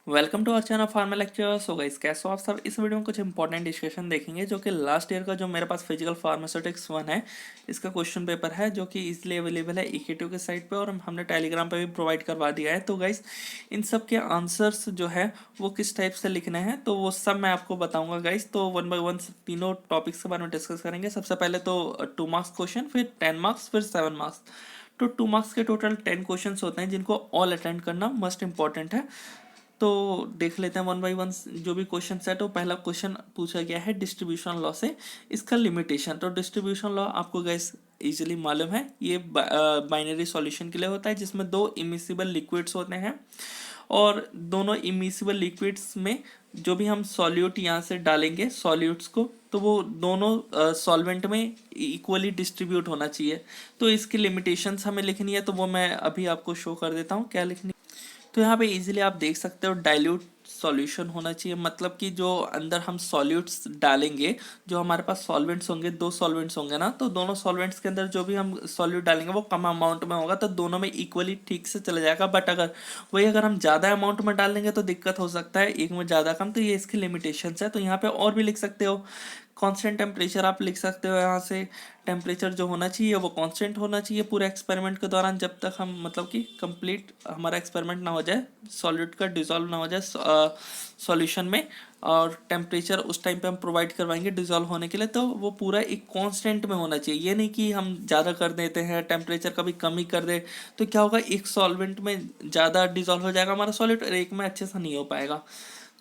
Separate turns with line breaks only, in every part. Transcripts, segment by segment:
Welcome to our channel pharma lecture. So guys, कैसे हो आप सब। इस वीडियो में कुछ इंपॉर्टेंट डिस्कशन देखेंगे जो कि लास्ट ईयर का जो मेरे पास फिजिकल फार्मास्यूटिक्स 1 है, इसका क्वेश्चन पेपर है जो कि इजीली अवेलेबल है EK2 के साइट पे और हमने टेलीग्राम पे भी प्रोवाइड करवा दिया है। तो गाइस, इन सब के आंसर्स जो है वो किस टाइप से लिखने हैं तो वो सब मैं आपको बताऊंगा गाइस। तो 1 बाय 1 तीनों टॉपिक्स के बारे में डिस्कस करेंगे। सबसे पहले तो 2 मार्क्स क्वेश्चन, फिर 10 मार्क्स, फिर 7 मार्क्स। तो 2 मार्क्स के टोटल 10 क्वेश्चन होते हैं जिनको ऑल अटेंड करना मस्ट इंपॉर्टेंट है। तो देख लेते हैं 1 बाय 1 जो भी क्वेश्चन है। तो पहला क्वेश्चन पूछा गया है डिस्ट्रीब्यूशन लॉ से, इसका लिमिटेशन। तो डिस्ट्रीब्यूशन लॉ आपको गैस इजीली मालूम है, ये बाइनरी सॉल्यूशन के लिए होता है जिसमें दो इमिसिबल लिक्विड्स होते हैं और दोनों इमिसिबल लिक्विड्स में जो भी हम सॉल्यूट यहाँ से डालेंगे सॉल्यूट्स को, तो वो दोनों सॉल्वेंट में इक्वली डिस्ट्रीब्यूट होना चाहिए। तो इसकी लिमिटेशंस हमें लिखनी है, तो वो मैं अभी आपको शो कर देता हूँ क्या लिखनी। तो यहाँ पे इजीली आप देख सकते हो डाइल्यूट सॉल्यूशन होना चाहिए, मतलब कि जो अंदर हम सॉल्यूट्स डालेंगे, जो हमारे पास सॉल्वेंट्स होंगे, दो सॉल्वेंट्स होंगे ना, तो दोनों सॉल्वेंट्स के अंदर जो भी हम सॉल्यूट डालेंगे वो कम अमाउंट में होगा, तो दोनों में इक्वली ठीक से चला जाएगा। बट अगर हम ज़्यादा अमाउंट में डाल देंगे तो दिक्कत हो सकता है, एक में ज़्यादा कम। तो ये इसकी लिमिटेशंस है। तो यहाँ पे और भी लिख सकते हो, कांस्टेंट टेम्परेचर आप लिख सकते हो यहाँ से। टेम्परेचर जो होना चाहिए वो कांस्टेंट होना चाहिए पूरे एक्सपेरिमेंट के दौरान, जब तक हम मतलब कि कंप्लीट हमारा एक्सपेरिमेंट ना हो जाए, सॉलिड का डिजॉल्व ना हो जाए सॉल्यूशन में। और टेम्परेचर उस टाइम पे हम प्रोवाइड करवाएंगे डिजॉल्व होने के लिए, तो वो पूरा एक कांस्टेंट में होना चाहिए। ये नहीं कि हम ज़्यादा कर देते हैं टेम्परेचर कभी कम ही कर दे, तो क्या होगा, एक सॉल्वेंट में ज़्यादा डिजॉल्व हो जाएगा हमारा सॉलिड और एक में अच्छे से नहीं हो पाएगा।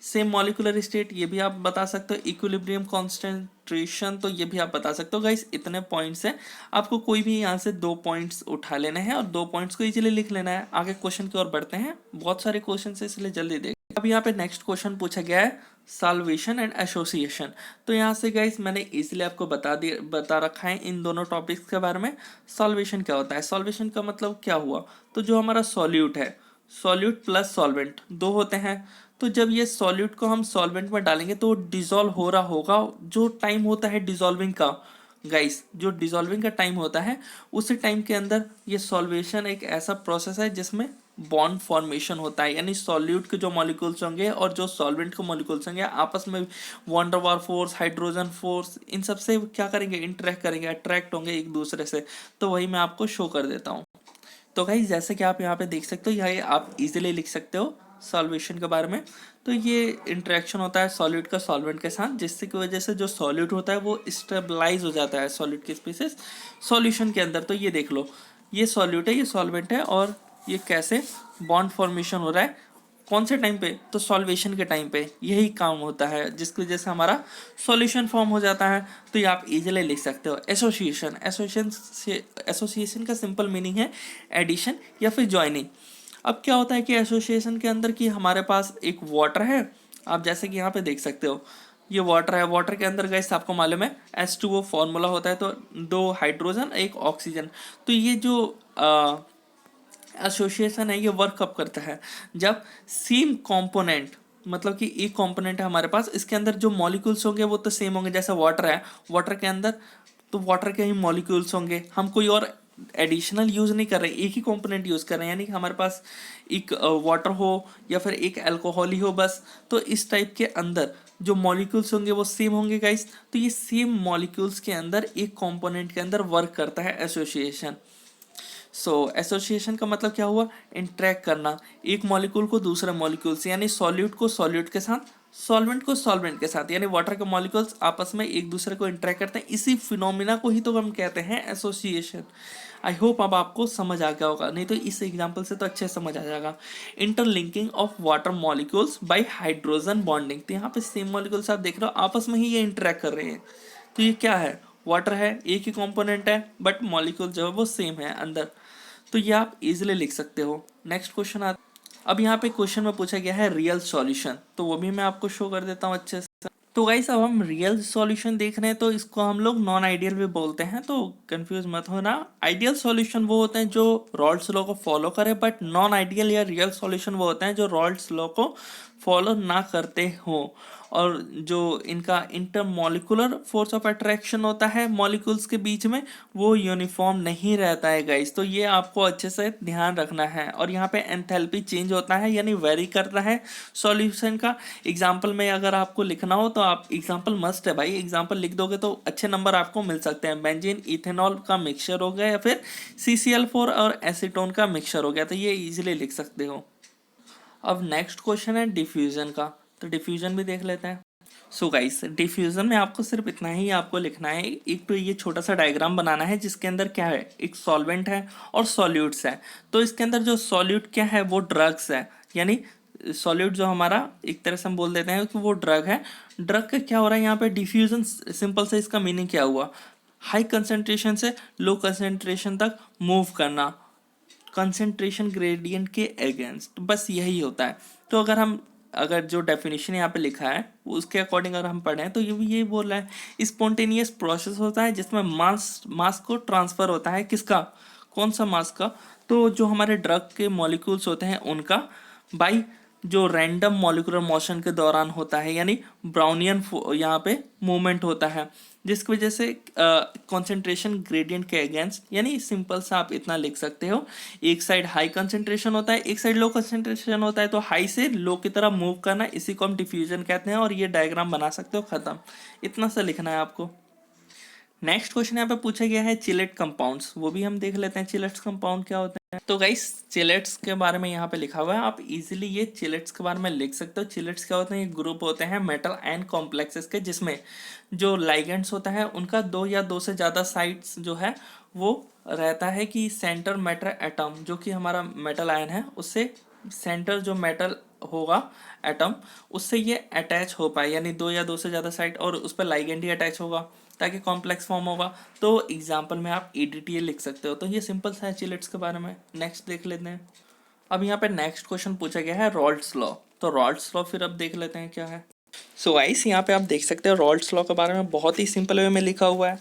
सेम मॉलिकुलर स्टेट ये भी आप बता सकते हो, इक्विलिब्रियम कॉन्सेंट्रेशन तो ये भी आप बता सकते हो। गाइस, इतने पॉइंट्स हैं, आपको कोई भी यहाँ से 2 पॉइंट्स उठा लेने हैं और 2 पॉइंट्स को इजीली लिख लेना है। आगे क्वेश्चन की ओर बढ़ते हैं, बहुत सारे क्वेश्चन है इसलिए जल्दी देख। अब यहाँ पे नेक्स्ट क्वेश्चन पूछा गया है सॉल्वेशन एंड एसोसिएशन। तो यहाँ से गाइस मैंने इजीली आपको बता रखा है इन दोनों टॉपिक्स के बारे में। सॉल्वेशन क्या होता है, सॉल्वेशन का मतलब क्या हुआ, तो जो हमारा सॉल्यूट है, सॉल्यूट प्लस सॉल्वेंट दो होते हैं। तो जब ये सॉल्यूट को हम सॉल्वेंट में डालेंगे तो डिसॉल्व हो रहा होगा, जो टाइम होता है डिसॉल्विंग का, गाइस जो डिसॉल्विंग का टाइम होता है उस टाइम के अंदर ये सॉल्वेशन एक ऐसा प्रोसेस है जिसमें बॉन्ड फॉर्मेशन होता है। यानी सॉल्यूट के जो मॉलिक्यूल्स होंगे और जो सॉल्वेंट के मॉलिक्यूल्स होंगे आपस में वॉन डर वार फोर्स, हाइड्रोजन फोर्स, इन सब से क्या करेंगे, इंटरेक्ट करेंगे, अट्रैक्ट होंगे एक दूसरे से। तो वही मैं आपको शो कर देता हूँ। तो गाइस, जैसे कि आप यहाँ पे देख सकते हो, यह आप इजीली लिख सकते हो सॉल्वेशन के बारे में। तो ये इंटरेक्शन होता है सॉल्यूट का सॉल्वेंट के साथ, जिससे की वजह से जो सॉल्यूट होता है वो स्टेबलाइज हो जाता है सॉल्यूट के स्पीसीज सॉल्यूशन के अंदर। तो ये देख लो, ये सॉल्यूट है, ये सॉल्वेंट है, और ये कैसे बॉन्ड फॉर्मेशन हो रहा है, कौन से टाइम पे, तो सॉल्वेशन के टाइम पे यही काम होता है, जिसकी वजह से हमारा सॉल्यूशन फॉर्म हो जाता है। तो ये आप इजीली लिख सकते हो। एसोसिएशन, एसोसिएशन का सिंपल मीनिंग है एडिशन या फिर ज्वाइनिंग। अब क्या होता है कि एसोसिएशन के अंदर कि हमारे पास एक वाटर है, आप जैसे कि यहाँ पे देख सकते हो, ये वाटर है, वाटर के अंदर गैस आपको मालूम है H2O फॉर्मूला होता है, तो 2 हाइड्रोजन एक ऑक्सीजन। तो ये जो एसोसिएशन है ये वर्क कब करता है, जब सेम कंपोनेंट, मतलब कि एक कंपोनेंट है हमारे पास, इसके अंदर जो मॉलिक्यूल्स होंगे वो तो सेम होंगे। जैसा वाटर है, वाटर के अंदर तो वाटर के ही मॉलिक्यूल्स होंगे, हम कोई और एडिशनल यूज नहीं कर रहे, एक ही कंपोनेंट यूज कर रहे हैं। यानी कि हमारे पास एक वाटर हो या फिर एक अल्कोहल ही हो बस, तो इस टाइप के अंदर जो मॉलिक्यूल्स होंगे वो सेम होंगे गाइस। तो ये सेम मॉलिक्यूल्स के अंदर एक कंपोनेंट के अंदर वर्क करता है एसोसिएशन। एसोसिएशन का मतलब क्या हुआ, इंटरेक्ट करना एक मॉलिक्यूल को दूसरे मॉलिक्यूल से, यानी सॉल्यूट को सॉल्यूट के साथ, सॉल्वेंट को सॉल्वेंट के साथ, यानी वाटर के मॉलिक्यूल्स आपस में एक दूसरे को इंटरेक्ट करते हैं। इसी फिनोमिना को ही तो हम कहते हैं एसोसिएशन। आई होप अब आपको समझ आ गया होगा, नहीं तो इस एग्जांपल से तो अच्छे समझ आ जाएगा। Interlinking of water molecules bye hydrogen bonding. तो यहाँ पे सेम मॉलिक्यूल्स आप देख रहे हो आपस में ही ये इंटरेक्ट कर रहे हैं। तो ये क्या है, वाटर है, एक ही कंपोनेंट है, बट मॉलिक्यूल जो है वो सेम है अंदर। तो ये आप इजीली लिख सकते हो। नेक्स्ट क्वेश्चन आता, अब यहाँ पे क्वेश्चन में पूछा गया है रियल सॉल्यूशन, तो वो भी मैं आपको शो कर देता हूँ अच्छे से। तो गाइस, अब हम रियल सॉल्यूशन देख रहे हैं, तो इसको हम लोग नॉन आइडियल भी बोलते हैं, तो कंफ्यूज मत होना। आइडियल सॉल्यूशन वो होते हैं जो रॉल्स लॉ को फॉलो करे, बट नॉन आइडियल या रियल सॉल्यूशन वो होते हैं जो रॉल्स लॉ को फॉलो ना करते हो। और जो इनका इंटरमॉलिकुलर फोर्स ऑफ अट्रैक्शन होता है मॉलिक्यूल्स के बीच में, वो यूनिफॉर्म नहीं रहता है गाइस। तो ये आपको अच्छे से ध्यान रखना है। और यहाँ पे एंथैल्पी चेंज होता है यानी वेरी करता है सॉल्यूशन का। एग्जाम्पल में अगर आपको लिखना हो तो आप एग्जाम्पल मस्ट है भाई, एग्जाम्पल लिख दोगे तो अच्छे नंबर आपको मिल सकते हैं। बेंजीन इथेनॉल का मिक्सचर हो गया या फिर CCl4 और एसीटोन का मिक्सचर हो गया, तो ये इजीली लिख सकते हो। अब नेक्स्ट क्वेश्चन है डिफ्यूजन का, तो डिफ्यूजन भी देख लेते हैं। सो गाइस, डिफ्यूजन में आपको सिर्फ इतना ही आपको लिखना है। एक तो ये छोटा सा डायग्राम बनाना है जिसके अंदर क्या है, एक सॉल्वेंट है और सॉल्यूट्स है। तो इसके अंदर जो सॉल्यूट क्या है वो ड्रग्स है, यानी सॉल्यूट जो हमारा एक तरह से हम बोल देते हैं कि वो ड्रग है। ड्रग का क्या हो रहा है यहाँ पे डिफ्यूजन, सिंपल से इसका मीनिंग क्या हुआ, हाई कंसेंट्रेशन से लो कंसेंट्रेशन तक मूव करना, कंसेंट्रेशन ग्रेडियंट के अगेंस्ट, बस यही होता है। तो अगर जो डेफिनेशन यहाँ पे लिखा है उसके अकॉर्डिंग अगर हम पढ़ें तो ये भी यही बोल रहा है, स्पॉन्टेनियस प्रोसेस होता है जिसमें मास को ट्रांसफर होता है, किसका, कौन सा मास का, तो जो हमारे ड्रग के मॉलिक्यूल्स होते हैं उनका, बाई जो रैंडम मॉलिकुलर मोशन के दौरान होता है, यानी ब्राउनियन यहाँ पे मूवमेंट होता है, जिसकी वजह से कंसंट्रेशन ग्रेडियंट के अगेंस्ट, यानी सिंपल सा आप इतना लिख सकते हो, एक साइड हाई कंसंट्रेशन होता है एक साइड लो कंसंट्रेशन होता है, तो हाई से लो की तरफ मूव करना, इसी को हम डिफ्यूजन कहते हैं। और ये डायग्राम बना सकते हो, खत्म, इतना सा लिखना है आपको। नेक्स्ट क्वेश्चन यहाँ पे पूछा गया है चिलेट कंपाउंड्स, वो भी हम देख लेते हैं चिलेट्स कंपाउंड क्या होते हैं। तो गाइस चिलेट्स के बारे में यहाँ पे लिखा हुआ है, आप इजीली ये चिलेट्स के बारे में लिख सकते हो। चिलेट्स क्या होते हैं, ये ग्रुप होते हैं मेटल आयन कॉम्प्लेक्सेस के, जिसमें जो लाइगेंड्स होता है उनका दो या दो से ज़्यादा साइड्स जो है वो रहता है कि सेंटर मैटर एटम, जो कि हमारा मेटल आयन है उससे सेंटर जो मेटल होगा एटम, उससे ये अटैच हो पाए, यानी दो या दो से ज़्यादा साइड, और उस पर लाइगेंड ही अटैच होगा ताकि कॉम्प्लेक्स फॉर्म होगा। तो एग्जाम्पल में आप EDTA लिख सकते हो। तो ये सिंपल सा है चिलेट्स के बारे में। नेक्स्ट देख लेते हैं। अब यहाँ पे नेक्स्ट क्वेश्चन पूछा गया है रॉल्ट्स लॉ, तो रॉल्ट्स लॉ फिर अब देख लेते हैं क्या है। सो गाइस यहाँ पे आप देख सकते हो रॉल्ट्स लॉ के बारे में बहुत ही सिंपल वे में लिखा हुआ है।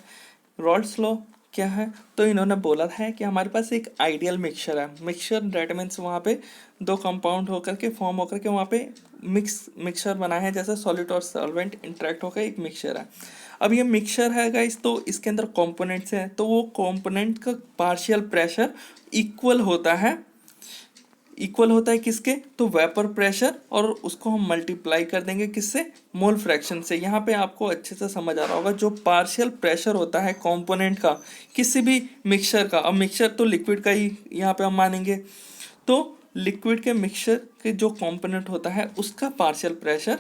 रॉल्ट्स लॉ क्या है, तो इन्होंने बोला है कि हमारे पास एक आइडियल मिक्सचर है। मिक्सचर डेट मीन्स वहाँ पे दो कंपाउंड होकर के फॉर्म होकर के वहाँ पे मिक्सचर बना है, जैसे सॉलिड और सॉल्वेंट इंटरेक्ट होकर एक मिक्सचर है। अब ये मिक्सचर है गाइस, तो इसके अंदर कंपोनेंट्स हैं, तो वो कंपोनेंट का पार्शियल प्रेशर इक्वल होता है किसके, तो वेपर प्रेशर, और उसको हम मल्टीप्लाई कर देंगे किससे, मोल फ्रैक्शन से। यहाँ पे आपको अच्छे से समझ आ रहा होगा, जो पार्शियल प्रेशर होता है कंपोनेंट का किसी भी मिक्सचर का, अब मिक्सचर तो लिक्विड का ही यहाँ पे हम मानेंगे, तो लिक्विड के मिक्सचर के जो कंपोनेंट होता है उसका पार्शियल प्रेशर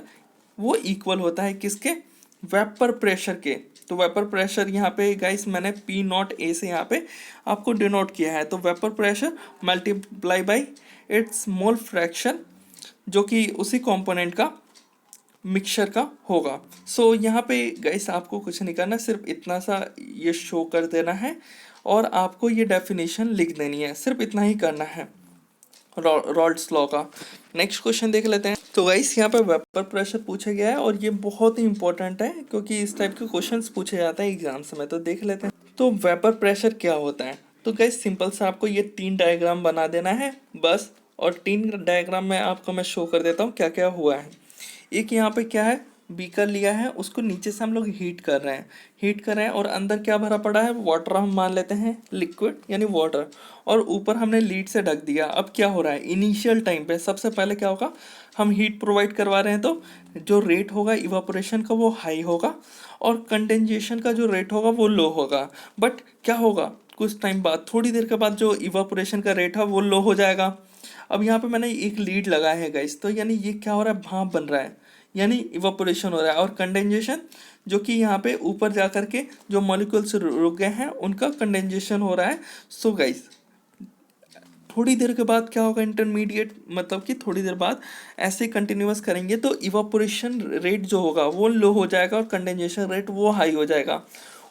वो इक्वल होता है किसके, वेपर प्रेशर के। तो वेपर प्रेशर यहाँ पे गाइस मैंने P0A से यहाँ पे आपको डिनोट किया है, तो vapour pressure multiply by its mole fraction, जो कि उसी कंपोनेंट का मिक्सचर का होगा। सो यहाँ पे गाइस आपको कुछ नहीं करना, सिर्फ इतना सा ये शो कर देना है और आपको ये डेफिनेशन लिख देनी है, सिर्फ इतना ही करना है रॉल्ट्स लॉ का। नेक्स्ट क्वेश्चन देख लेते हैं। तो गाइस यहाँ पे वेपर प्रेशर पूछा गया है और ये बहुत ही इंपॉर्टेंट है क्योंकि इस टाइप के क्वेश्चंस पूछे जाते हैं एग्जाम्स में, तो देख लेते हैं। तो वेपर प्रेशर क्या होता है, तो गाइस सिंपल सा आपको ये 3 डायग्राम बना देना है बस, और 3 डायग्राम में आपको मैं शो कर देता हूँ क्या क्या हुआ है। एक यहाँ पे क्या है, बीकर लिया है, उसको नीचे से हम लोग हीट कर रहे हैं और अंदर क्या भरा पड़ा है, वाटर हम मान लेते हैं, लिक्विड यानी वाटर, और ऊपर हमने लीड से ढक दिया। अब क्या हो रहा है, इनिशियल टाइम पे सबसे पहले क्या होगा, हम हीट प्रोवाइड करवा रहे हैं तो जो रेट होगा इवापोरेशन का वो हाई होगा और कंडेंसेशन का जो रेट होगा वो लो होगा। बट क्या होगा, कुछ टाइम बाद, थोड़ी देर के बाद जो इवापोरेशन का रेट है वो लो हो जाएगा। अब यहाँ पे मैंने एक लीड लगाया है गाइस, तो यानी ये क्या हो रहा है, भाप बन रहा है, यानी इवापोरेशन हो रहा है, और कंडेंसेशन जो कि यहाँ पे ऊपर जा कर के जो मॉलिक्यूल्स रुक गए हैं उनका कंडेंसेशन हो रहा है। सो गाइस थोड़ी देर के बाद क्या होगा, इंटरमीडिएट मतलब कि थोड़ी देर बाद ऐसे कंटिन्यूअस करेंगे तो इवापोरेशन रेट जो होगा वो लो हो जाएगा और कंडेंसेशन रेट वो हाई हो जाएगा।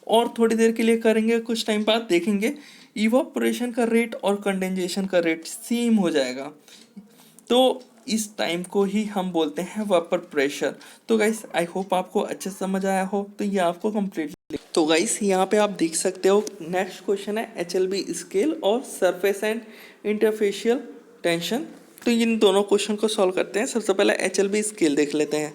और थोड़ी देर के लिए करेंगे, कुछ टाइम बाद देखेंगे इवापोरेशन का रेट और कंडेंसेशन का रेट सेम हो जाएगा। तो इस टाइम को ही हम बोलते हैं वेपर प्रेशर। तो गाइस आई होप आपको अच्छे से समझ आया हो, तो ये आपको कंप्लीटली। तो गाइस यहाँ पे आप देख सकते हो नेक्स्ट क्वेश्चन है HLB स्केल और सरफेस एंड इंटरफेशियल टेंशन। तो इन दोनों क्वेश्चन को सॉल्व करते हैं। सबसे पहले HLB स्केल देख लेते हैं।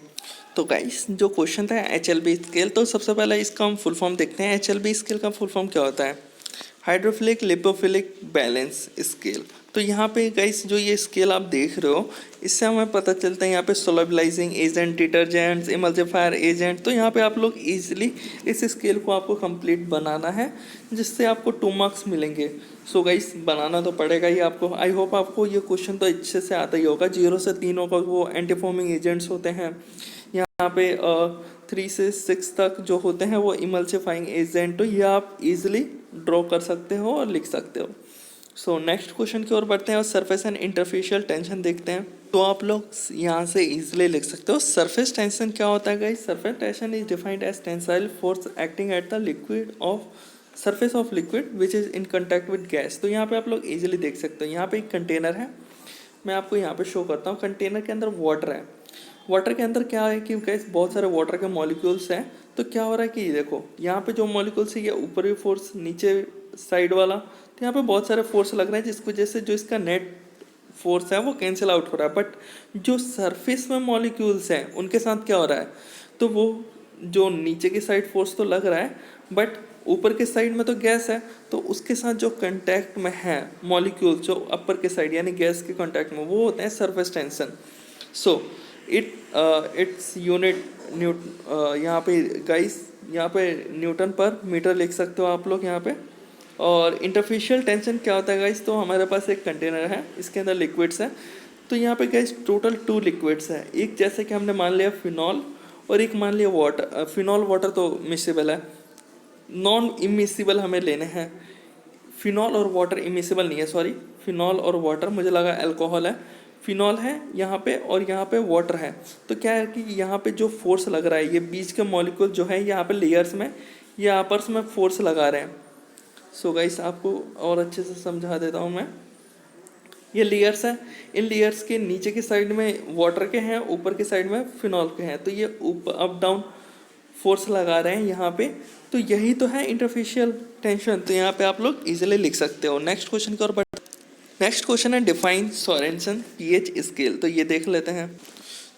तो गाइस जो क्वेश्चन था HLB स्केल, तो सबसे पहले इसका हम फुल फॉर्म देखते हैं। HLB स्केल का फुल फॉर्म क्या होता है? Hydrophilic lipophilic balance scale. तो यहाँ पे गाइस जो ये स्केल आप देख रहे हो, इससे हमें पता चलता है यहाँ पे सोलबिलाइजिंग एजेंट, डिटर्जेंट्स, इमल्सिफायर एजेंट। तो यहाँ पे आप लोग इजीली इस स्केल को आपको कंप्लीट बनाना है, जिससे आपको 2 मार्क्स मिलेंगे। सो गाइस बनाना तो पड़ेगा ही आपको। आई होप आपको ये क्वेश्चन तो अच्छे से आता ही होगा। 0 से 3 होगा वो एंटीफॉर्मिंग एजेंट्स होते हैं। यहाँ पे 3 से 6 तक जो होते हैं वो इमल्सिफाइंग एजेंट। तो ये आप इजीली ड्रॉ कर सकते हो और लिख सकते हो। सो नेक्स्ट क्वेश्चन की ओर बढ़ते हैं और सरफेस एंड इंटरफेशियल टेंशन देखते हैं। तो आप लोग यहाँ से इजीली लिख सकते हो। सरफेस टेंशन क्या होता है guys? Surface tension is defined as tensile force acting at the liquid of surface of liquid which is in contact with gas. तो यहाँ पे आप लोग इजीली देख सकते हो। यहाँ पे एक कंटेनर है, मैं आपको यहाँ पे शो करता हूँ। कंटेनर के अंदर वाटर है। वाटर के अंदर क्या है कि गाइस बहुत सारे वाटर के मॉलिक्यूल्स हैं। तो क्या हो रहा है कि देखो यहाँ पे जो मॉलिक्यूल्स है ये ऊपर भी फोर्स, नीचे साइड वाला, तो यहाँ पे बहुत सारे फोर्स लग रहे हैं, जिसकी वजह से जो इसका नेट फोर्स है वो कैंसिल आउट हो रहा है। बट जो सरफेस में मॉलिक्यूल्स हैं उनके साथ क्या हो रहा है? तो वो जो नीचे की साइड फोर्स तो लग रहा है, बट ऊपर के साइड में तो गैस है, तो उसके साथ जो कांटेक्ट में है मॉलिक्यूल्स, जो अपर के साइड यानी गैस के कांटेक्ट में, वो होते हैं surface tension. So its unit यहाँ पे गाइस, यहाँ पे न्यूटन पर मीटर लिख सकते हो आप लोग यहाँ पे। और इंटरफेशियल टेंशन क्या होता है गाइस? तो हमारे पास एक कंटेनर है, इसके अंदर लिक्विड्स है। तो यहाँ पे गाइस टोटल 2 लिक्विड्स है। एक जैसे कि हमने मान लिया फिनॉल, और एक मान लिया वाटर। फिनॉल वाटर तो मिसेबल है, नॉन इमिसिबल हमें लेने हैं। फिनॉल और वाटर इमिसिबल नहीं है, सॉरी। फिनॉल और वाटर, मुझे लगा अल्कोहल है। फिनॉल है यहाँ पे और यहाँ पे वाटर है। तो क्या है कि यहाँ पे जो फोर्स लग रहा है, ये बीच के मॉलिक्यूल जो है यहाँ पे लेयर्स में या आपस में फोर्स लगा रहे हैं। सो गाइस आपको और अच्छे से समझा देता हूँ मैं। ये लेयर्स है, इन लेयर्स के नीचे की साइड में वाटर के हैं, ऊपर की साइड में फिनॉल के हैं। तो ये ऊपर अप डाउन फोर्स लगा रहे हैं यहाँ पे। तो यही तो है इंटरफेशियल टेंशन। तो यहाँ पे आप लोग इजीली लिख सकते हो। नेक्स्ट क्वेश्चन की ओर बढ़ते हैं। नेक्स्ट क्वेश्चन है डिफाइन सोरेनसन पीएच स्केल। तो ये देख लेते हैं।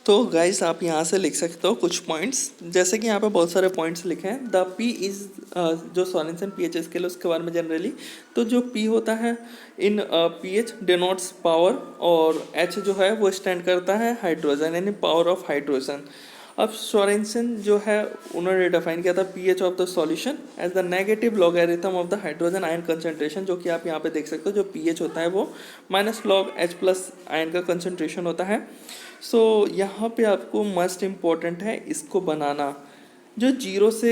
तो गाइस आप यहाँ से लिख सकते हो कुछ पॉइंट्स, जैसे कि यहाँ पे बहुत सारे पॉइंट्स लिखे हैं। द पी इज जो सोरेनसन पीएच स्केल है उसके बारे में जनरली, तो जो पी होता है इन पीएच डिनोट्स पावर, और एच जो है वो स्टैंड करता है हाइड्रोजन, यानी पावर ऑफ हाइड्रोजन। अब सोरेनसन जो है उन्होंने डिफाइन किया था pH of the solution as the negative logarithm of the hydrogen ion concentration, जो कि आप यहाँ पे देख सकते हो। जो पीएच होता है वो minus log H plus ion का कंसंट्रेशन होता है। सो यहाँ पे आपको मस्ट इम्पॉर्टेंट है इसको बनाना। जो 0 से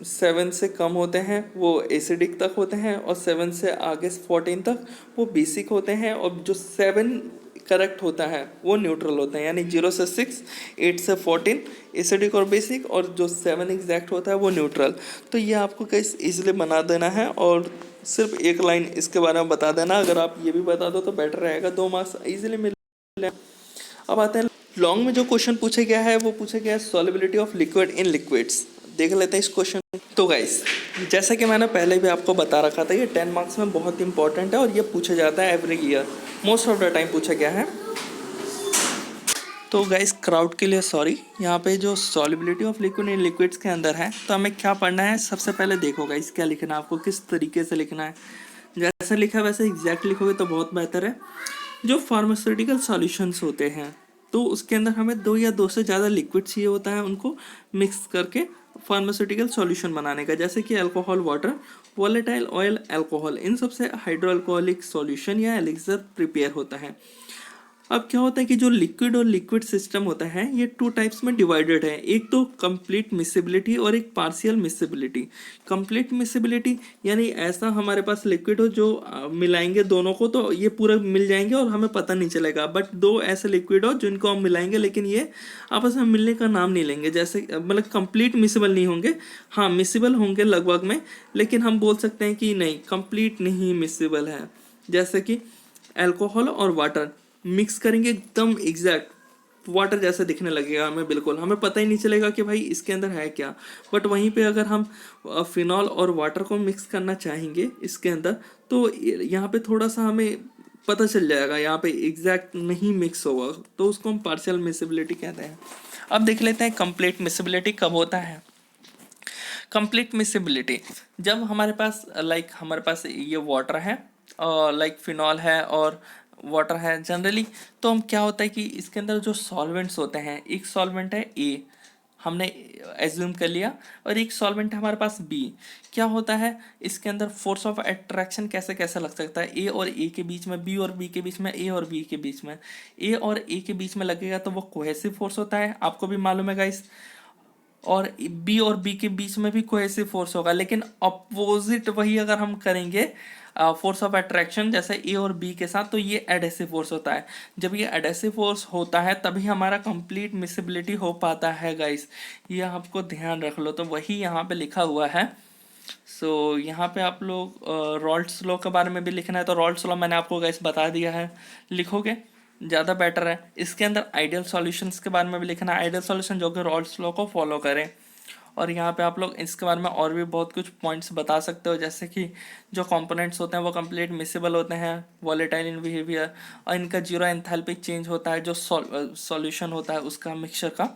7 से कम होते हैं वो एसिडिक तक होते हैं, और 7 से आगे 14 तक वो बेसिक होते हैं, और जो 7 करेक्ट होता है वो न्यूट्रल होता है। यानी 0 से 6, 8 से 14 एसिडिक और बेसिक, और जो 7 एग्जैक्ट होता है वो न्यूट्रल। तो ये आपको कैसे इजीली बना देना है, और सिर्फ एक लाइन इसके बारे में बता देना। अगर आप ये भी बता दो तो बेटर रहेगा, 2 मार्क्स इजीली मिल। अब आते हैं लॉन्ग में। जो क्वेश्चन पूछा गया है वो पूछा गया है solubility of liquid in liquids. देख लेते हैं इस क्वेश्चन। तो गाइस जैसा कि मैंने पहले भी आपको बता रखा था, ये 10 मार्क्स में बहुत इंपॉर्टेंट है, और ये पूछा जाता है every year, most of the time पूछा गया है। तो गाइस क्राउड के लिए सॉरी, यहाँ पे जो solubility of liquid in liquids के अंदर है, तो हमें क्या पढ़ना है? सबसे पहले देखो गाइस क्या लिखना है आपको, किस तरीके से लिखना है। जैसे लिखा है वैसे एग्जैक्ट लिखोगे तो बहुत बेहतर है। जो फार्मास्यूटिकल सॉल्यूशंस होते हैं, तो उसके अंदर हमें 2 या 2 से ज़्यादा लिक्विड चाहिए होता है, उनको मिक्स करके फार्मास्यूटिकल सॉल्यूशन बनाने का। जैसे कि alcohol, water, volatile oil, alcohol, इन सब से हाइड्रोअल्कोहलिक सॉल्यूशन या एलिक्सर प्रिपेयर होता है। अब क्या होता है कि जो लिक्विड और लिक्विड सिस्टम होता है ये 2 टाइप्स में डिवाइडेड है। एक तो कंप्लीट मिसिबिलिटी और एक पार्शियल मिसिबिलिटी। कंप्लीट मिसिबिलिटी यानी ऐसा हमारे पास लिक्विड हो जो मिलाएंगे दोनों को तो ये पूरा मिल जाएंगे और हमें पता नहीं चलेगा। बट 2 ऐसे लिक्विड हो जिनको हम मिलाएंगे लेकिन ये आपस में मिलने का नाम नहीं लेंगे। जैसे मतलब कंप्लीट मिसिबल नहीं होंगे, हाँ मिसिबल होंगे लगभग में, लेकिन हम बोल सकते हैं कि नहीं कंप्लीट नहीं मिसिबल है। जैसे कि अल्कोहल और वाटर मिक्स करेंगे एकदम एग्जैक्ट वाटर जैसा दिखने लगेगा हमें, बिल्कुल हमें पता ही नहीं चलेगा कि भाई इसके अंदर है क्या। बट वहीं पे अगर हम फिनॉल और वाटर को मिक्स करना चाहेंगे इसके अंदर, तो यहाँ पे थोड़ा सा हमें पता चल जाएगा, यहाँ पे एग्जैक्ट नहीं मिक्स होगा, तो उसको हम पार्शियल मिसिबिलिटी कहते हैं। अब देख लेते हैं कंप्लीट मिसिबिलिटी कब होता है। कंप्लीट मिसिबिलिटी जब हमारे पास हमारे पास ये वाटर है और फिनॉल है और वाटर है जनरली, तो हम क्या होता है कि इसके अंदर जो सॉल्वेंट्स होते हैं, एक सॉल्वेंट है ए, हमने एज्यूम कर लिया, और एक सॉल्वेंट है हमारे पास बी। क्या होता है इसके अंदर फोर्स ऑफ अट्रैक्शन कैसे कैसे लग सकता है, ए और ए के बीच में, बी और बी के बीच में, ए और बी के बीच में। ए और ए के बीच में लगेगा तो वो कोहेसिव फोर्स होता है, आपको भी मालूम है गाइस। और बी और बी के बीच में भी कोहेसिव फोर्स होगा, लेकिन अपोजिट वही अगर हम करेंगे फोर्स ऑफ अट्रैक्शन जैसे ए और बी के साथ, तो ये एडहेसिव फोर्स होता है। जब ये एडहेसिव फोर्स होता है तभी हमारा कंप्लीट मिसिबिलिटी हो पाता है गाइस, ये आपको ध्यान रख लो। तो वही यहाँ पे लिखा हुआ है। सो यहाँ पे आप लोग रॉल्ट्स लॉ के बारे में भी लिखना है, तो रॉल्ट्स लॉ मैंने आपको गाइस बता दिया है, लिखोगे ज़्यादा बेटर है। इसके अंदर आइडियल सॉल्यूशंस के बारे में भी लिखना है, आइडियल सॉल्यूशन जो कि रॉल्ट्स लॉ को फॉलो करें। और यहाँ पे आप लोग इसके बारे में और भी बहुत कुछ पॉइंट्स बता सकते हो, जैसे कि जो कंपोनेंट्स होते हैं वो कंप्लीट मिसिबल होते हैं, वॉलेटाइल इन बिहेवियर, और इनका जीरो एंथैल्पिक चेंज होता है जो सॉल्यूशन होता है उसका, मिक्सचर का।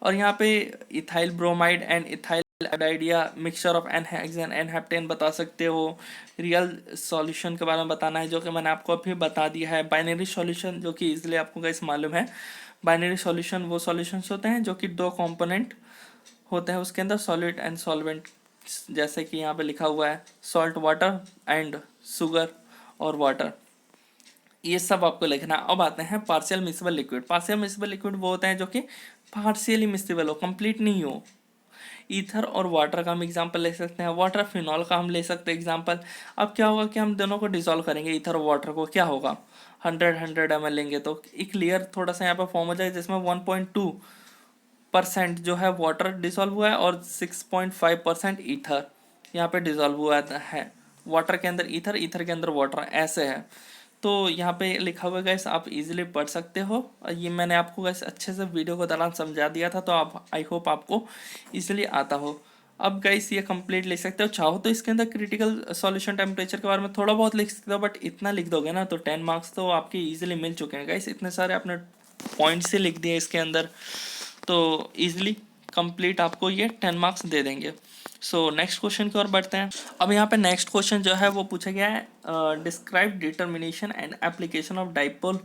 और यहाँ पे ethyl bromide and ethyl iodide या मिक्सचर ऑफ एनहेक्सेन एनहेप्टेन बता सकते हो। रियल सॉल्यूशन के बारे में बताना है जो कि मैंने आपको अभी बता दिया है। बाइनरी सॉल्यूशन जो कि इसलिए आपको गाइस मालूम है, बाइनरी सॉल्यूशन वो सॉल्यूशंस होते हैं जो कि दो कंपोनेंट होते हैं उसके अंदर, सॉलिड एंड सॉल्वेंट, जैसे कि यहाँ पे लिखा हुआ है सॉल्ट वाटर एंड शुगर और वाटर, ये सब आपको लिखना है। अब आते हैं partial miscible liquid. Partial miscible liquid वो होते हैं जो कि पार्शियली मिसिबल हो, कंप्लीट नहीं हो। ईथर और वाटर का हम एग्जांपल ले सकते हैं, वाटर फिनॉल का हम ले सकते हैं एग्जांपल। अब क्या होगा कि हम दोनों को डिसॉल्व करेंगे, ईथर और वाटर को, क्या होगा 100 ml लेंगे तो एक लेयर थोड़ा सा यहाँ पे फॉर्म हो जाएगा जिसमें 1.2% जो है वाटर डिसॉल्व हुआ है और 6.5% ईथर यहाँ पे डिसॉल्व हुआ है। वाटर के अंदर ईथर, ईथर के अंदर वाटर, ऐसे है। तो यहाँ पे लिखा हुआ है गाइस, आप इजीली पढ़ सकते हो। और ये मैंने आपको गाइस अच्छे से वीडियो को दौरान समझा दिया था, तो आप आई होप आपको इजीली आता हो। अब गाइस ये कंप्लीट लिख सकते हो, चाहो तो इसके अंदर क्रिटिकल सॉल्यूशन टेम्परेचर के बारे में थोड़ा बहुत लिख सकते हो, बट इतना लिख दोगे ना तो 10 मार्क्स तो आपके इजीली मिल चुके हैं गाइस। इतने सारे आपने पॉइंट्स से लिख दिए इसके अंदर, तो इजीली कंप्लीट आपको ये 10 मार्क्स दे देंगे। सो नेक्स्ट क्वेश्चन की ओर बढ़ते हैं। अब यहाँ पे नेक्स्ट क्वेश्चन जो है वो पूछा गया है, describe determination and application of dipole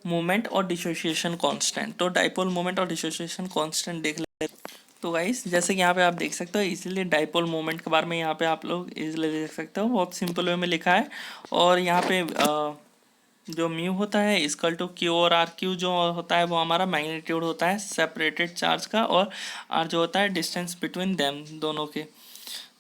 moment और डिसोसिएशन कांस्टेंट। तो डाइपोल मोमेंट और डिसोसिएशन कांस्टेंट देख लेते हैं। तो गाइस जैसे कि यहाँ पे आप देख सकते हो, इजीली डाइपोल मोमेंट के बारे में यहाँ पे आप लोग इजीली देख सकते हो, बहुत सिंपल वे में लिखा है। और यहाँ पे जो म्यू होता है इक्वल टू क्यू, और आर क्यू जो होता है वो हमारा मैग्नीट्यूड होता है सेपरेटेड चार्ज का, और आर जो होता है डिस्टेंस बिटवीन देम, दोनों के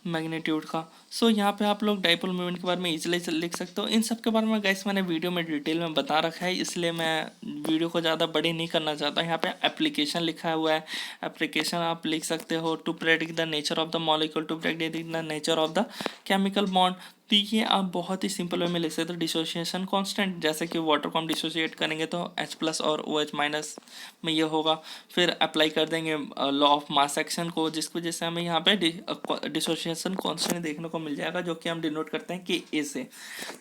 मैग्नीट्यूड का। सो यहाँ पे आप लोग डाइपोल मोमेंट के बारे में इजीली लिख सकते हो। इन सब के बारे में गाइस मैंने वीडियो में डिटेल में बता रखा है, इसलिए मैं वीडियो को ज़्यादा बड़ी नहीं करना चाहता। यहाँ पे एप्लीकेशन लिखा हुआ है, एप्लीकेशन आप लिख सकते हो, to predict the nature of the molecule, to predict the nature of the chemical bond. तो ये आप बहुत ही सिंपल वे में लिख सकते हो। डिसोसिएशन कांस्टेंट, जैसे कि वाटर को हम डिसोसिएट करेंगे तो H+ और OH- में ये होगा। फिर अप्लाई कर देंगे लॉ ऑफ मास एक्शन को, जिसकी वजह से हमें यहाँ पे डिसोसिएशन कांस्टेंट देखने को मिल जाएगा, जो कि हम डिनोट करते हैं Ka से।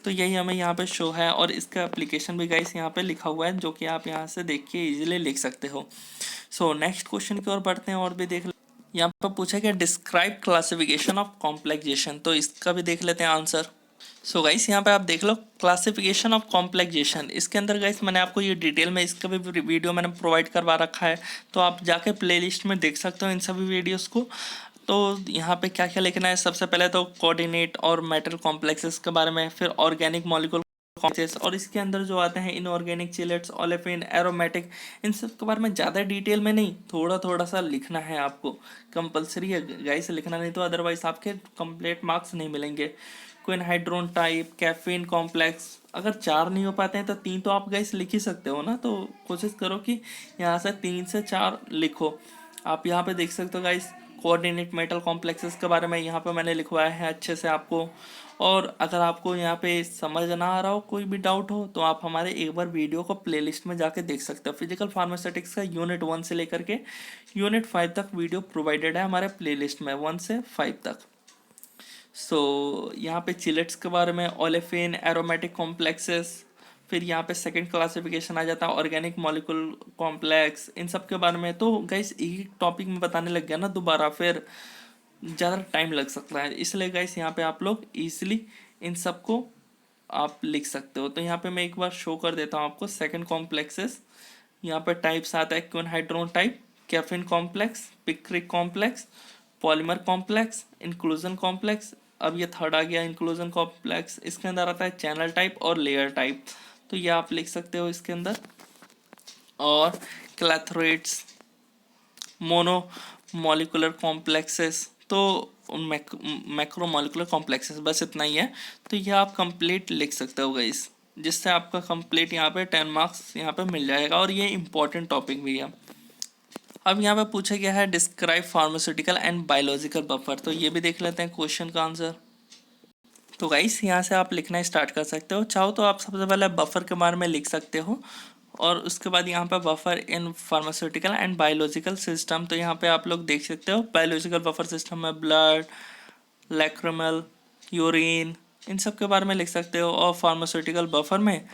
तो यही हमें यहाँ पे शो है, और इसका एप्लीकेशन भी गाइस यहाँ पे लिखा हुआ है, जो कि आप यहाँ से देख के इजीली लिख सकते हो। सो नेक्स्ट क्वेश्चन की ओर बढ़ते हैं और भी देख। यहाँ पर पूछा गया डिस्क्राइब क्लासिफिकेशन ऑफ कॉम्प्लेक्सेशन, तो इसका भी देख लेते हैं आंसर। सो गाइस यहाँ पे आप देख लो क्लासिफिकेशन ऑफ कॉम्प्लेक्सेशन। इसके अंदर गाइस मैंने आपको ये डिटेल में इसका भी वीडियो मैंने प्रोवाइड करवा रखा है, तो आप जाके प्लेलिस्ट में देख सकते हो इन सभी वीडियोस को। तो यहाँ पे क्या क्या लिखना है, सबसे पहले तो कोऑर्डिनेट और मेटल कॉम्प्लेक्सेस के बारे में, फिर ऑर्गेनिक मॉलिक्यूल कॉम्प्लेक्सेस, और इसके अंदर जो आते हैं इनऑर्गेनिक चिलेट्स, ओलेफिन, एरोमेटिक, इन सब के बारे में ज़्यादा डिटेल में नहीं, थोड़ा थोड़ा सा लिखना है आपको। कंपलसरी है गाइस लिखना, नहीं तो अदरवाइज आपके कंप्लीट मार्क्स नहीं मिलेंगे। क्विन हाइड्रोन टाइप, कैफीन कॉम्प्लेक्स, अगर 4 नहीं हो पाते हैं तो 3 तो आप गाइस लिख ही सकते हो ना, तो कोशिश करो कि यहाँ से 3 से 4 लिखो। आप यहाँ पे देख सकते हो गाइस कोऑर्डिनेट मेटल कॉम्प्लेक्सेस के बारे में यहाँ पे मैंने लिखवाया है अच्छे से आपको। और अगर आपको यहाँ पे समझ ना आ रहा हो, कोई भी डाउट हो, तो आप हमारे एक बार वीडियो को प्लेलिस्ट में जाके देख सकते हो। फिजिकल फार्मास्यूटिक्स का यूनिट 1 से लेकर के यूनिट 5 तक वीडियो प्रोवाइडेड है हमारे प्लेलिस्ट में, 1 से 5 तक। सो यहाँ पे चिलेट्स के बारे में, ओलेफिन, एरोमेटिक कॉम्प्लेक्सेस, फिर यहाँ पे सेकंड क्लासिफिकेशन आ जाता है ऑर्गेनिक मॉलिक्यूल कॉम्प्लेक्स, इन सब के बारे में। तो गाइस एक टॉपिक में बताने लग गया ना दोबारा, फिर ज़्यादा टाइम लग सकता है, इसलिए गाइस यहाँ पे आप लोग इजीली इन सब को आप लिख सकते हो। तो यहाँ पे मैं एक बार शो कर देता हूँ आपको सेकंड कॉम्प्लेक्सेस। यहाँ पे टाइप्स आता है quinhydrone type, caffeine complex, picric complex, polymer complex, inclusion complex. अब ये थर्ड आ गया इंक्लूजन कॉम्प्लेक्स, इसके अंदर आता है चैनल टाइप और लेयर टाइप। तो ये आप लिख सकते हो इसके अंदर। और क्लैथरेट्स, मोनो मॉलिकुलर कॉम्प्लेक्सेस, तो मैक्रोमोलिकुलर कॉम्प्लेक्सेस, बस इतना ही है। तो ये आप कंप्लीट लिख सकते हो गाइस, जिससे आपका कंप्लीट यहाँ पे 10 मार्क्स यहाँ पे मिल जाएगा, और ये इंपॉर्टेंट टॉपिक भी है। अब यहाँ पे पूछा गया है describe pharmaceutical and biological buffer, तो ये भी देख लेते हैं क्वेश्चन का आंसर। तो गाइस यहाँ से आप लिखना स्टार्ट कर सकते हो, चाहो तो आप सबसे पहले बफर के बारे में लिख सकते हो, और उसके बाद यहाँ पे buffer in pharmaceutical and biological system. तो यहाँ पे आप लोग देख सकते हो बायोलॉजिकल बफर सिस्टम में ब्लड, लैक्रिमल, यूरिन, इन सब के बारे में लिख सकते हो। और फार्मास्यूटिकल बफर में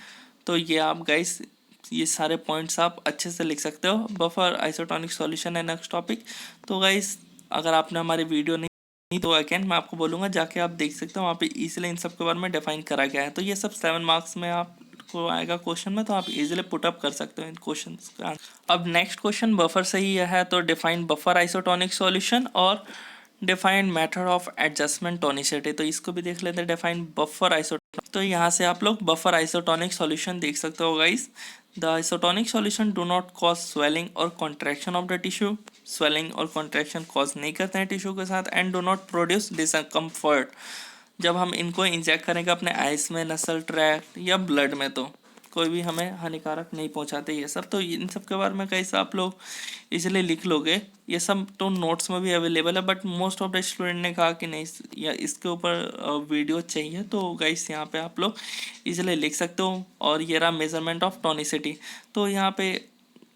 तो ये आप गाइस ये सारे पॉइंट्स आप अच्छे से लिख सकते हो। बफर आइसोटोनिक सॉल्यूशन है नेक्स्ट टॉपिक। तो गाइस अगर आपने हमारी वीडियो नहीं तो अगेन मैं आपको बोलूँगा जाके आप देख सकते हो, वहाँ पे इजीली इन सब के बारे में डिफाइन करा गया है। तो ये सब 7 मार्क्स में आपको आएगा क्वेश्चन में, तो आप इजीली पुट अप कर सकते हो इन क्वेश्चन का। अब नेक्स्ट क्वेश्चन बफर से ही है, तो डिफाइन बफर आइसोटोनिक सॉल्यूशन और defined method of adjustment tonicity. तो इसको भी देख लेते हैं, डिफाइन बफर आइसोटोनिक। तो यहाँ से आप लोग बफर आइसोटोनिक सॉल्यूशन देख सकते हो guys. The isotonic solution do not cause swelling और contraction of the tissue, swelling और कॉन्ट्रैक्शन कॉज नहीं करते हैं टिश्यू के साथ, and do not produce discomfort. जब हम इनको इंजेक्ट करेंगे अपने आइस में, नसल ट्रैक्ट या ब्लड में, तो कोई भी हमें हानिकारक नहीं पहुंचाते ये सब। तो इन सब के बारे में कैसे आप लोग इजीली लिख लोगे, ये सब तो नोट्स में भी अवेलेबल है, but most of the student ने कहा कि नहीं या इसके ऊपर वीडियो चाहिए, तो गाइस यहाँ पे आप लोग इजीली लिख सकते हो। और ये रहा मेजरमेंट ऑफ टोनिसिटी। तो यहाँ पे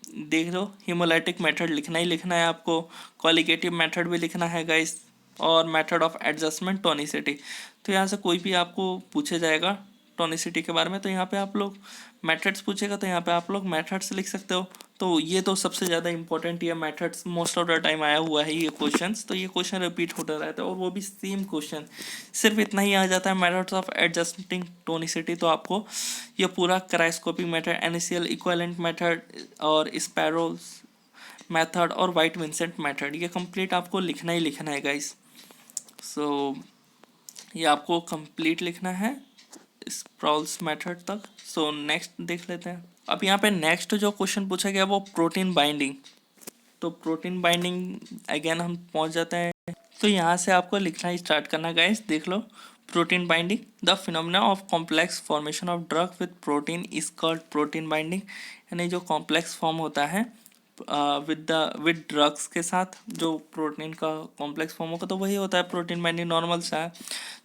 देख लो हिमोलाइटिक मेथड लिखना ही लिखना है आपको, क्वालिटेटिव मेथड भी लिखना है गाइस, और मेथड ऑफ एडजस्टमेंट टोनिसिटी। तो यहाँ से कोई भी आपको पूछे जाएगा टोनिसिटी के बारे में, तो यहाँ पे आप लोग मेथड्स पूछेगा तो यहाँ पे आप लोग मेथड्स लिख सकते हो। तो ये तो सबसे ज़्यादा इंपॉर्टेंट ये methods most of the time आया हुआ है ये क्वेश्चंस, तो ये क्वेश्चन रिपीट होता रहता है, और वो भी सेम क्वेश्चन, सिर्फ इतना ही आ जाता है मेथड्स ऑफ एडजस्टिंग टोनिसिटी। तो आपको ये पूरा cryoscopic method, NaCl equivalent method, और स्पैरोस मेथड और वाइट विंसेंट मेथड, ये कंप्लीट आपको लिखना ही लिखना है गाइस। सो ये आपको कंप्लीट लिखना है स्प्रॉल्स मेथड तक। सो नेक्स्ट देख लेते हैं। अब यहाँ पे नेक्स्ट जो क्वेश्चन पूछा गया वो प्रोटीन बाइंडिंग। तो प्रोटीन बाइंडिंग अगेन हम पहुँच जाते हैं, तो यहाँ से आपको लिखना ही स्टार्ट करना गाइस। देख लो protein binding, the phenomena of complex formation of drug with protein is called protein binding. यानी जो कॉम्प्लेक्स फॉर्म होता है विद ड्रग्स के साथ, जो प्रोटीन का कॉम्प्लेक्स फॉर्म होगा तो वही होता है प्रोटीन बाइंडिंग, नॉर्मल सा है।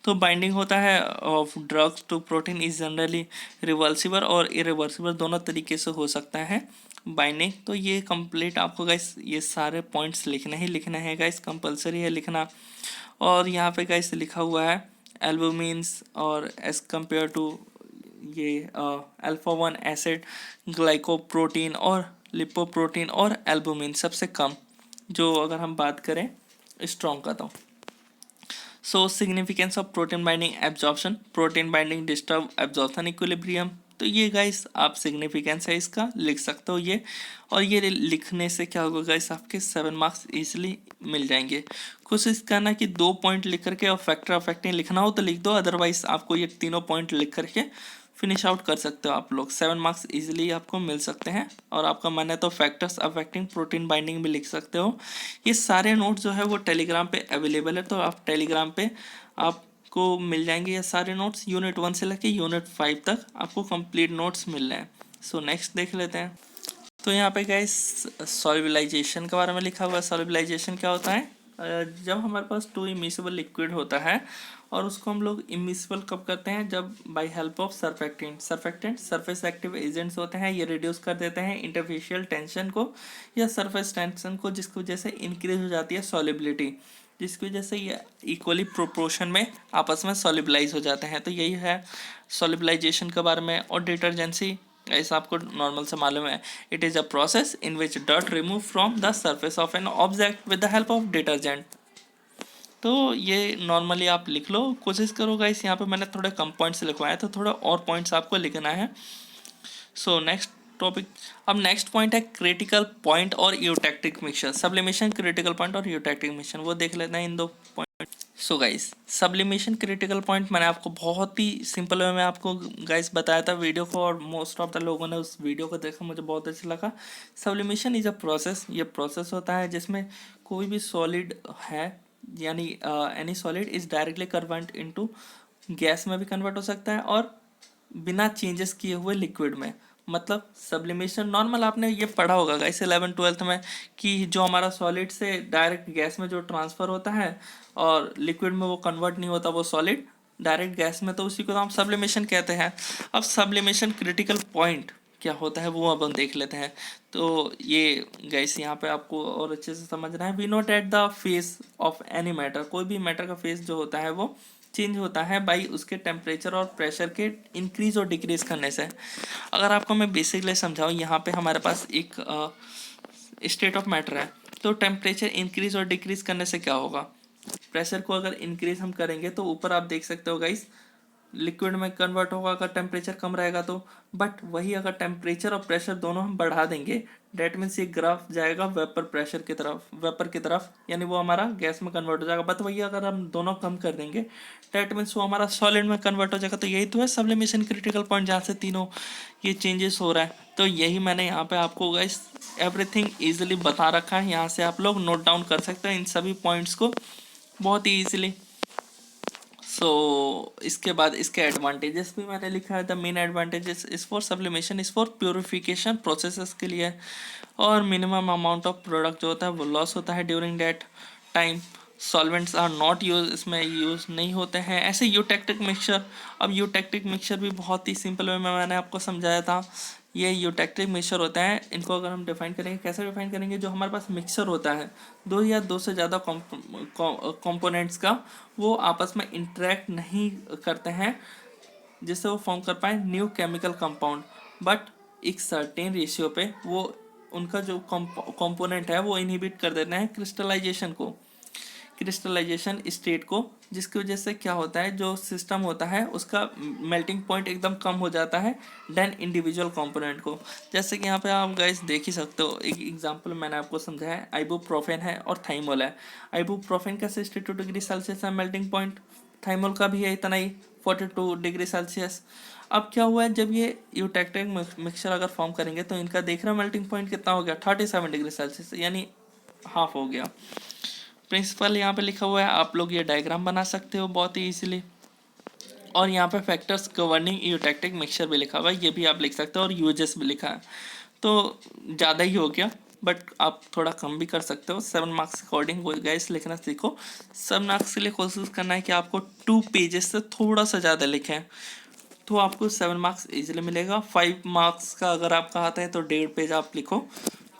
तो बाइंडिंग होता है of drugs to protein is generally reversible और इरिवर्सिबल, दोनों तरीके से हो सकता है बाइंडिंग। तो ये कंप्लीट आपको गाइस ये सारे पॉइंट्स लिखना ही लिखना है गाइस, कंपलसरी है लिखना। और यहाँ पे गाइस लिखा हुआ है एल्बुमिन्स और एज कम्पेयर टू ये अल्फा 1 एसिड, ग्लाइकोप्रोटीन और लिपोप्रोटीन और एल्बुमिन सबसे कम, जो अगर हम बात करें स्ट्रॉन्ग का। तो so significance of protein binding absorption, protein binding disturb absorption equilibrium. तो ये गाइस आप सिग्निफिकेंस है इसका लिख सकते हो ये, और ये लिखने से क्या होगा गाइस आपके 7 मार्क्स इजीली मिल जाएंगे। कोशिश करना कि 2 पॉइंट लिख करके और फैक्टर अफेक्टिंग लिखना हो तो लिख दो, अदरवाइज आपको ये तीनों पॉइंट लिख करके फिनिश आउट कर सकते हो आप लोग। 7 मार्क्स इजीली आपको मिल सकते हैं, और आपका मन है तो फैक्टर्स अफेक्टिंग प्रोटीन बाइंडिंग भी लिख सकते हो। ये सारे नोट्स जो है वो टेलीग्राम पे अवेलेबल है, तो आप टेलीग्राम पे आपको मिल जाएंगे ये सारे नोट्स, यूनिट 1 से लेके यूनिट 5 तक आपको कंप्लीट नोट्स मिल रहे हैं। सो नेक्स्ट देख लेते हैं। तो यहाँ पे गाइस सॉल्युबलाइजेशन के बारे में लिखा हुआ है। सॉल्युबलाइजेशन क्या होता है, जब हमारे पास 2 इमिसिबल लिक्विड होता है और उसको हम लोग इमिसिबल कब करते हैं, जब by help of surfactant. Surfactant surface active agents होते हैं, ये रिड्यूस कर देते हैं इंटरफेशियल टेंशन को या सरफेस टेंशन को, जिसकी वजह से इंक्रीज हो जाती है सॉल्युबिलिटी। जिसकी वजह से ये इक्वली प्रोपोर्शन में आपस में सॉल्युबलाइज हो जाते हैं। तो यही है सॉल्युबलाइजेशन के बारे में। और डिटर्जेंसी ऐसा आपको नॉर्मल से मालूम है, it is a process in which dirt remove from the surface of an object with the help of detergent. तो ये नॉर्मली आप लिख लो, कोशिश करो गाइस। यहाँ पे मैंने थोड़े कम पॉइंट्स लिखवाए तो थोड़े और पॉइंट्स आपको लिखना है। सो नेक्स्ट टॉपिक, अब नेक्स्ट पॉइंट है क्रिटिकल पॉइंट और eutectic mixture. Sublimation, critical point और यूटेक्टिक मिक्सचर, वो देख लेते हैं इन दो point. So guys, sublimation critical point मैंने आपको बहुत ही सिंपल वे में आपको गाइस बताया था वीडियो को, और मोस्ट ऑफ द लोगों ने उस वीडियो को देखा, मुझे बहुत अच्छा लगा। सब्लिमेशन इज अ प्रोसेस, ये प्रोसेस होता है जिसमें कोई भी सॉलिड है, यानी any solid is directly convert into gas में भी कन्वर्ट हो सकता है और बिना चेंजेस किए हुए लिक्विड में। मतलब सब्लिमेशन नॉर्मल आपने ये पढ़ा होगा गाइस 11th-12th में, कि जो हमारा सॉलिड से डायरेक्ट गैस में जो ट्रांसफ़र होता है और लिक्विड में वो कन्वर्ट नहीं होता, वो सॉलिड डायरेक्ट गैस में, तो उसी को हम सब्लिमेशन कहते हैं। अब सब्लिमेशन क्रिटिकल पॉइंट क्या होता है वो अब हम देख लेते हैं। तो ये गाइस यहाँ पे आपको और अच्छे से समझना है। We note at the phase of any matter, कोई भी मैटर का फेस जो होता है वो चेंज होता है बाई उसके टेम्परेचर और प्रेशर के इंक्रीज और डिक्रीज करने से। अगर आपको मैं बेसिकली समझाऊँ, यहाँ पे हमारे पास एक स्टेट ऑफ मैटर है, तो टेम्परेचर इंक्रीज और डिक्रीज करने से क्या होगा, प्रेशर को अगर इंक्रीज हम करेंगे तो ऊपर आप देख सकते हो गाइस लिक्विड में कन्वर्ट होगा अगर टेम्परेचर कम रहेगा तो। बट वही अगर टेम्परेचर और प्रेशर दोनों हम बढ़ा देंगे, डेट मीन्स ये ग्राफ जाएगा वेपर प्रेशर की तरफ, वेपर की तरफ, यानी वो हमारा गैस में कन्वर्ट हो जाएगा। बट वही अगर हम दोनों कम कर देंगे, डेट मीन्स वो हमारा सॉलिड में कन्वर्ट हो जाएगा। तो यही तो है सब्लिमेशन क्रिटिकल पॉइंट, जहाँ से तीनों ये चेंजेस हो रहा है। तो यही मैंने यहाँ पे आपको गाइस एवरीथिंग ईजिली बता रखा है, यहाँ से आप लोग नोट डाउन कर सकते हैं इन सभी पॉइंट्स को बहुत ही ईजिली। सो इसके बाद इसके एडवांटेजेस भी मैंने लिखा है। The main advantages is for sublimation is for purification processes के लिए, और मिनिमम अमाउंट ऑफ प्रोडक्ट जो होता है वो लॉस होता है during that time. Solvents are not use, इसमें यूज़ नहीं होते हैं। ऐसे यूटेक्टिक मिक्सचर, अब यूटेक्टिक मिक्सचर भी बहुत ही सिंपल वे में मैंने आपको समझाया था। ये यूटेक्टिक मिक्सचर होता है, इनको अगर हम डिफाइन करेंगे, कैसे डिफाइन करेंगे, जो हमारे पास मिक्सचर होता है दो या दो से ज़्यादा कंपोनेंट्स का, वो आपस में इंटरेक्ट नहीं करते हैं जिससे वो फॉर्म कर पाए न्यू केमिकल कंपाउंड, बट एक सर्टेन रेशियो पे वो उनका जो कंपोनेंट है वो इनहिबिट कर देते हैं क्रिस्टलाइजेशन को, क्रिस्टलाइजेशन स्टेट को, जिसकी वजह से क्या होता है, जो सिस्टम होता है उसका मेल्टिंग पॉइंट एकदम कम हो जाता है देन इंडिविजुअल कंपोनेंट को। जैसे कि यहाँ पे आप गाइस देख ही सकते हो, एक एग्जांपल मैंने आपको समझाया है, आइबुप्रोफेन है और थाइमोल है। आइबुप्रोफेन का 62 डिग्री सेल्सियस है मेल्टिंग पॉइंट, थाइमोल का भी है इतना ही 42 डिग्री सेल्सियस। अब क्या हुआ है, जब ये यूटेक्टिक मिक्सचर अगर फॉर्म करेंगे तो इनका देख रहे हो मेल्टिंग पॉइंट कितना हो गया, 37 डिग्री सेल्सियस, यानी हाफ हो गया। प्रिंसिपल यहाँ पे लिखा हुआ है, आप लोग ये डायग्राम बना सकते हो बहुत ही इजीली। और यहाँ पे फैक्टर्स गवर्निंग यूटेक्टिक मिक्सचर भी लिखा हुआ है, ये भी आप लिख सकते हो, और यूजेस भी लिखा है। तो ज़्यादा ही हो गया, बट आप थोड़ा कम भी कर सकते हो। 7 मार्क्स अकॉर्डिंग वो गाइस लिखना सीखो। 7 मार्क्स के लिए कोशिश करना है कि आपको 2 पेजेस से थोड़ा सा ज़्यादा लिखें, तो आपको 7 मार्क्स इजीली मिलेगा। 5 मार्क्स का अगर आप कहते हैं तो 1.5 पेज आप लिखो।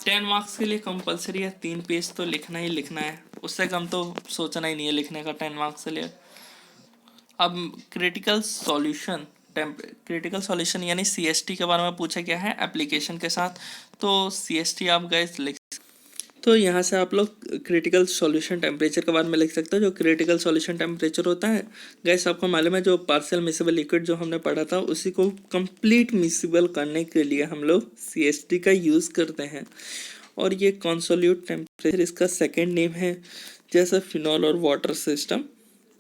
10 मार्क्स के लिए कंपलसरी है 3 पेज तो लिखना ही लिखना है, उससे कम तो सोचना ही नहीं है लिखने का 10 मार्क्स के लिए। अब क्रिटिकल सॉल्यूशन, क्रिटिकल सॉल्यूशन यानी CST के बारे में पूछा गया है एप्लीकेशन के साथ, तो CST आप गाइस लिख, तो यहाँ से आप लोग क्रिटिकल सॉल्यूशन टेम्परेचर के बारे में लिख सकते हो। जो क्रिटिकल सॉल्यूशन टेम्परेचर होता है गैस, आपको मालूम है जो पार्शियल मिसिबल लिक्विड जो हमने पढ़ा था, उसी को कंप्लीट मिसिबल करने के लिए हम लोग CST का यूज़ करते हैं। और ये कॉन्सोल्यूट टेम्परेचर इसका सेकेंड नेम है, जैसा फिनॉल और वाटर सिस्टम।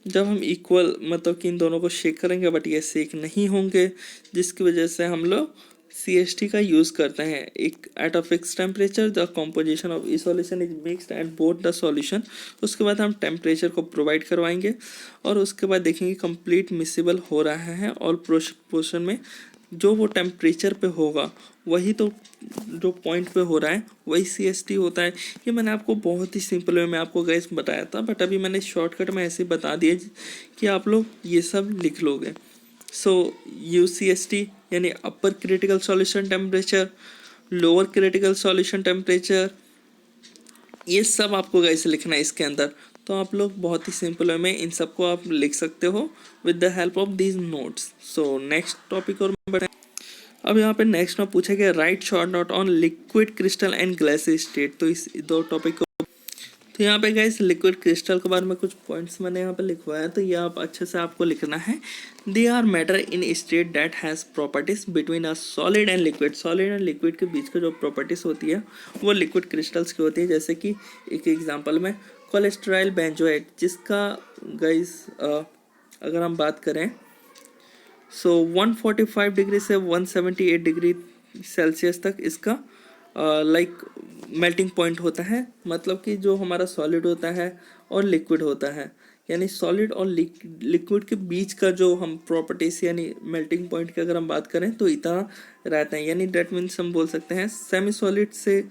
जब हम इक्वल मतलब कि इन दोनों को शेक करेंगे बट ये शेक नहीं होंगे, जिसकी वजह से हम लोग CST का यूज़ करते हैं। एक at a fix temperature the composition of E solution is mixed at both the solution. उसके बाद हम टेम्परेचर को प्रोवाइड करवाएंगे और उसके बाद देखेंगे कंप्लीट मिसिबल हो रहा है, और पोर्शन में जो वो टेम्परेचर पे होगा वही तो जो पॉइंट पे हो रहा है वही CST होता है। ये मैंने आपको बहुत ही सिंपल वे में आपको गैस बताया था, बट अभी मैंने शॉर्टकट में ऐसे बता दिया कि आप लोग ये सब लिख लोगे। सो UCST यानी अपर critical solution temperature, lower critical solution temperature, ये सब आपको कैसे लिखना है इसके अंदर। तो आप लोग बहुत ही सिंपल वे में इन सबको आप लिख सकते हो with the help of these notes. So next topic और अब यहाँ पे नेक्स्ट में पूछा गया right short note on liquid crystal and गैसीय स्टेट। तो इस दो टॉपिक को, तो यहाँ पे गाइस लिक्विड क्रिस्टल के बारे में कुछ पॉइंट्स मैंने यहाँ पे लिखवाया है, तो ये आप अच्छे से आपको लिखना है। They are matter in state that has properties between a solid and liquid. Solid and liquid के बीच का जो प्रॉपर्टीज होती है वो लिक्विड क्रिस्टल्स की होती है। जैसे कि एक एग्जांपल में कोलेस्टेरॉल बेंजोएट, जिसका गाइस अगर हम बात करें सो 145 डिग्री से 178 डिग्री सेल्सियस तक इसका लाइक मेल्टिंग पॉइंट होता है। मतलब कि जो हमारा सॉलिड होता है और लिक्विड होता है, यानी सॉलिड और लिक्विड के बीच का जो हम प्रॉपर्टीज यानी मेल्टिंग पॉइंट की अगर हम बात करें तो इतना रहता है। यानी डेट मीन्स हम बोल सकते हैं सेमी सॉलिड से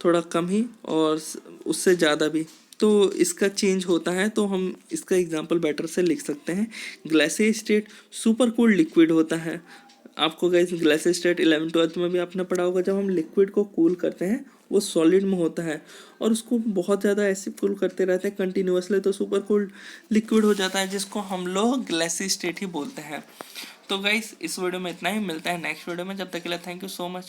थोड़ा कम ही और उससे ज़्यादा भी, तो इसका चेंज होता है। तो हम इसका एग्जांपल बेटर से लिख सकते हैं। Glassy state super cooled liquid होता है। आपको गाइस ग्लासी स्टेट 11th-12th में भी आपने पढ़ा होगा। जब हम लिक्विड को कूल करते हैं वो सॉलिड में होता है और उसको बहुत ज़्यादा ऐसे कूल करते रहते हैं कंटिन्यूअसली, तो सुपर कूल्ड लिक्विड हो जाता है, जिसको हम लोग ग्लासी स्टेट ही बोलते हैं। तो गाइस इस वीडियो में इतना ही, मिलता है नेक्स्ट वीडियो में। जब तक के लिए थैंक यू सो मच।